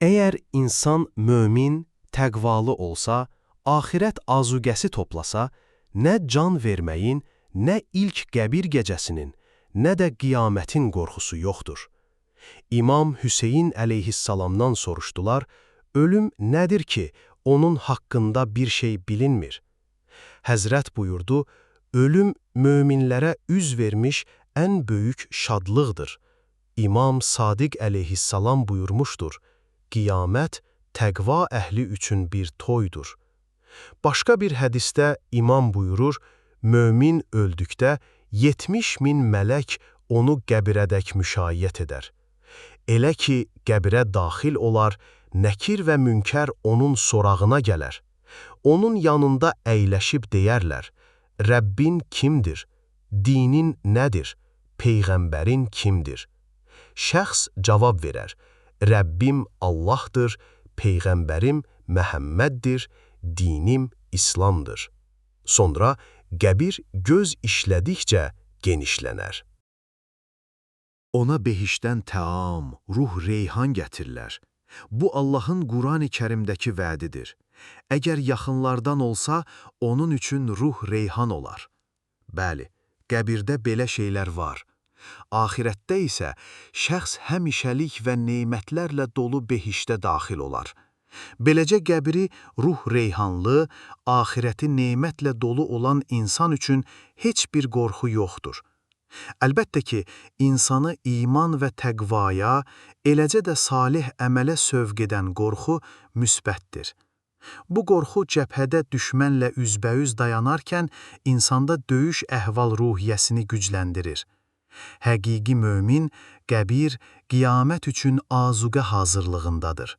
Əgər insan mömin, təqvalı olsa, axirət azuqəsi toplasa, nə can verməyin, nə ilk qəbir gecəsinin, nə də qiyamətin qorxusu yoxdur. İmam Hüseyin əleyhissalamdan soruşdular, ölüm nədir ki, onun haqqında bir şey bilinmir? Həzrət buyurdu, ölüm möminlərə üz vermiş ən böyük şadlıqdır. İmam Sadiq əleyhissalam buyurmuşdur, qiyamət təqva əhli üçün bir toydur. Başqa bir hədisdə imam buyurur, mömin öldükdə 70.000 mələk onu qəbirədək müşayiət edər. Elə ki, qəbirə daxil olar, Nəkir və Münkər onun sorağına gələr. Onun yanında əyləşib deyərlər, Rəbbin kimdir? Dinin nədir? Peyğəmbərin kimdir? Şəxs cavab verər, Rəbbim Allahdır, Peyğəmbərim Məhəmməddir, dinim İslamdır. Sonra qəbir göz işlədikcə genişlənər. Ona behişdən təam, ruh reyhan gətirlər. Bu Allahın Qurani Kərimdəki vədidir. Əgər yaxınlardan olsa, onun üçün ruh reyhan olar. Bəli, qəbirdə belə şeylər var. Axirətdə isə şəxs həmişəlik və nemətlərlə dolu behişdə daxil olar. Beləcə qəbri ruh reyhanlı, axirəti nemətlə dolu olan insan üçün heç bir qorxu yoxdur. Əlbəttə ki, insanı iman və təqvaya, eləcə də salih əmələ sövq edən qorxu müsbətdir. Bu qorxu cəbhədə düşmənlə üzbəüz dayanarkən insanda döyüş əhval-ruhiyyəsini gücləndirir. Həqiqi mömin, qəbir, qiyamət üçün azuqə hazırlığındadır.